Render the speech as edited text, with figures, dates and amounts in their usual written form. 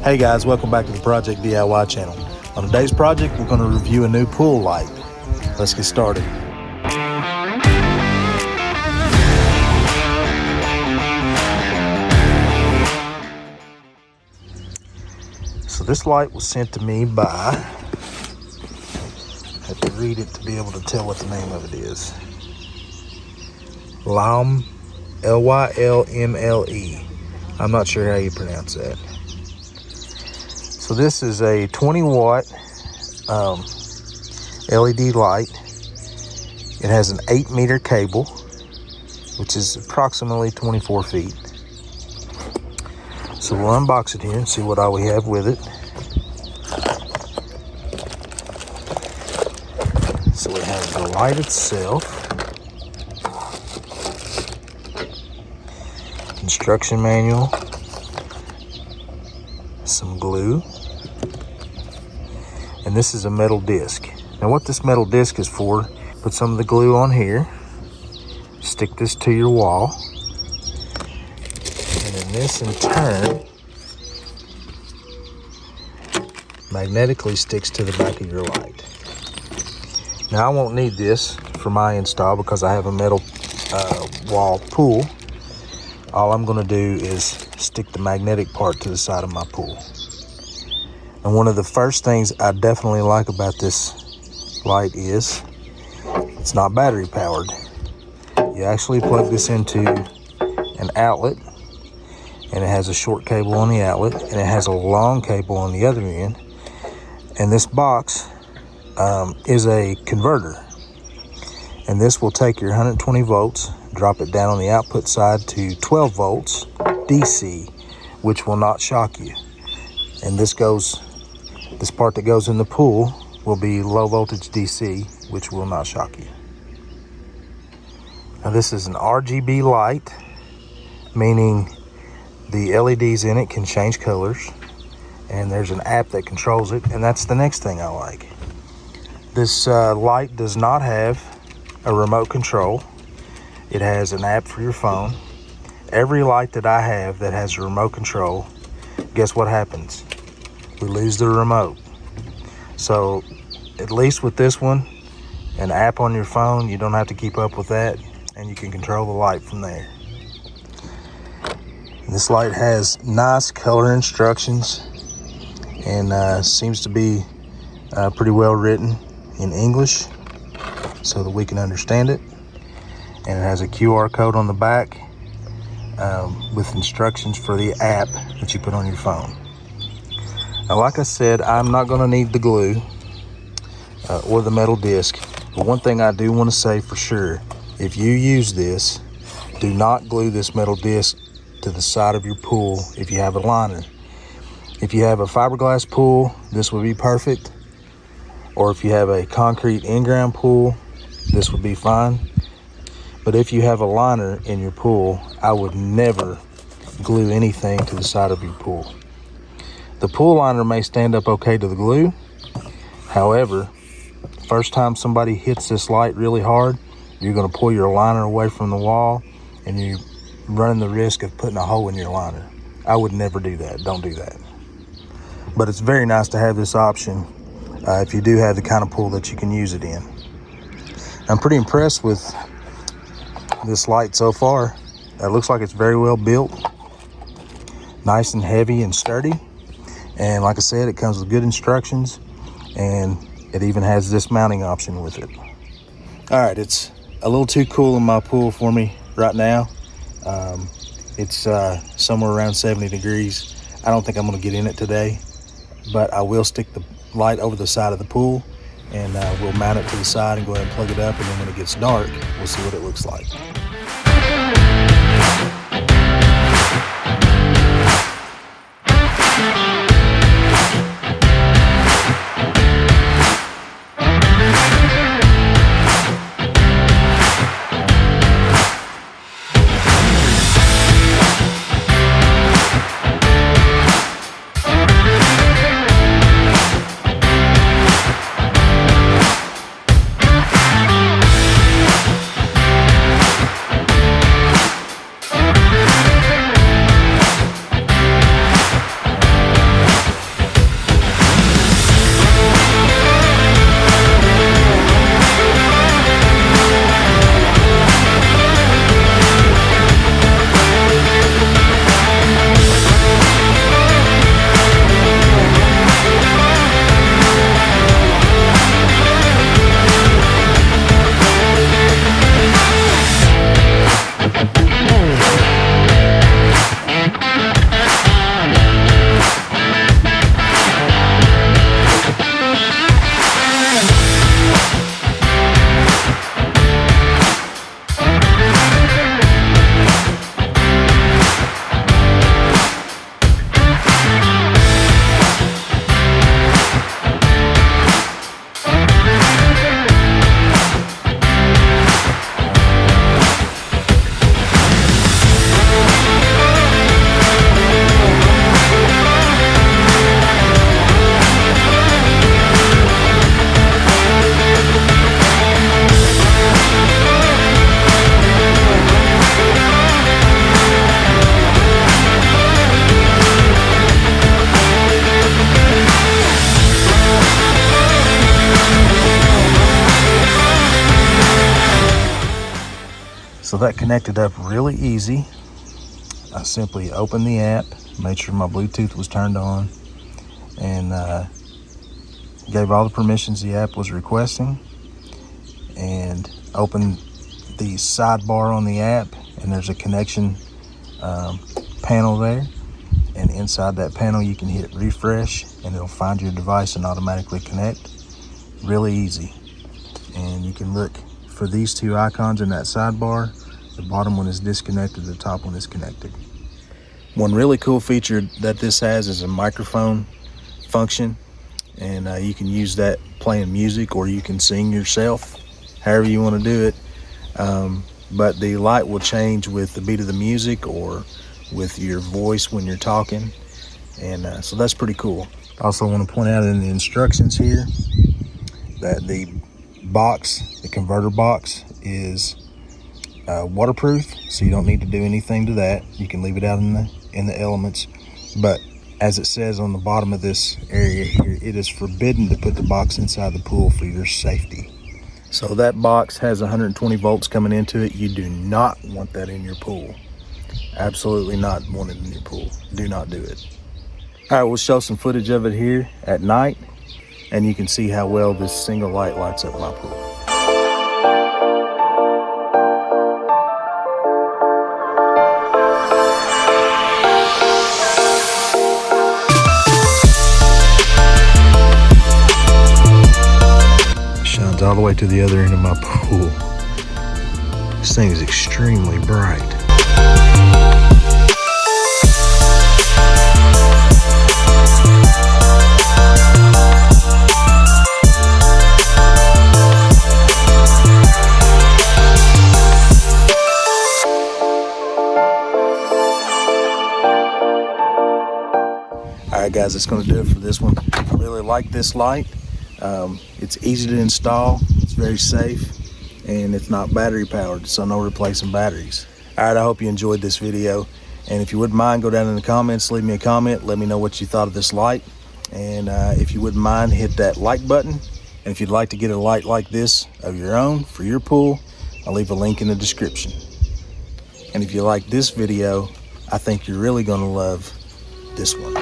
Hey guys, welcome back to the Project DIY channel. On today's project, we're going to review a new pool light. Let's get started. So this light was sent to me by, I have to read it to be able to tell what the name of it is. Lylmle, Lylmle. I'm not sure how you pronounce that. So this is a 20 watt LED light. It has an 8 meter cable, which is approximately 24 feet. So we'll unbox it here and see what all we have with it. So we have the light itself, instruction manual, some glue, and this is a metal disc. Now what this metal disc is for, put some of the glue on here, stick this to your wall, and then this in turn magnetically sticks to the back of your light. Now I won't need this for my install because I have a metal wall pool. All I'm going to do is stick the magnetic part to the side of my pool. And one of the first things I definitely like about this light is it's not battery powered. You actually plug this into an outlet, and it has a short cable on the outlet, and it has a long cable on the other end. And this box is a converter. And this will take your 120 volts, drop it down on the output side to 12 volts DC, which will not shock you. And this part that goes in the pool will be low voltage DC, which will not shock you. Now this is an RGB light, meaning the LEDs in it can change colors, and there's an app that controls it, and that's the next thing I like. This light does not have a remote control. It has an app for your phone. Every light that I have that has a remote control, guess what happens? We lose the remote. So at least with this one, an app on your phone, you don't have to keep up with that, and you can control the light from there. This light has nice color instructions and seems to be pretty well written in English so that we can understand it. And it has a QR code on the back with instructions for the app that you put on your phone. Now, like I said, I'm not going to need the glue or the metal disc, but one thing I do want to say for sure, if you use this, do not glue this metal disc to the side of your pool if you have a liner. If you have a fiberglass pool, this would be perfect. Or if you have a concrete in-ground pool, this would be fine. But if you have a liner in your pool, I would never glue anything to the side of your pool. The pool liner may stand up okay to the glue. However, first time somebody hits this light really hard, you're going to pull your liner away from the wall, and you're running the risk of putting a hole in your liner. I would never do that. Don't do that. But it's very nice to have this option if you do have the kind of pool that you can use it in. I'm pretty impressed with this light so far. It looks like it's very well built, nice and heavy and sturdy. And like I said, it comes with good instructions, and it even has this mounting option with it. All right, it's a little too cool in my pool for me right now. It's somewhere around 70 degrees. I don't think I'm gonna get in it today, but I will stick the light over the side of the pool, and we'll mount it to the side and go ahead and plug it up, and then when it gets dark, we'll see what it looks like. So that connected up really easy. I simply opened the app, made sure my Bluetooth was turned on, and gave all the permissions the app was requesting, and opened the sidebar on the app, and there's a connection panel there, and inside that panel you can hit refresh and it'll find your device and automatically connect. Really easy. And you can look for these two icons in that sidebar. The bottom one is disconnected, the top one is connected. One really cool feature that this has is a microphone function, and you can use that playing music, or you can sing yourself, however you want to do it. But the light will change with the beat of the music or with your voice when you're talking, and so that's pretty cool. I also want to point out in the instructions here that the box, the converter box, is waterproof, so you don't need to do anything to that. You can leave it out in the elements, but as it says on the bottom of this area here, it is forbidden to put the box inside the pool for your safety. So that box has 120 volts coming into it. You do not want that in your pool. Absolutely not want it in your pool. Do not do it. All right, we'll show some footage of it here at night, and you can see how well this single light lights up my pool. Shines all the way to the other end of my pool. This thing is extremely bright. Alright guys, that's going to do it for this one. I really like this light. It's easy to install, it's very safe, and it's not battery powered, so no replacing batteries. Alright, I hope you enjoyed this video, and if you wouldn't mind, go down in the comments, leave me a comment, let me know what you thought of this light, and if you wouldn't mind, hit that like button. And if you'd like to get a light like this of your own for your pool, I'll leave a link in the description. And if you like this video, I think you're really going to love this one.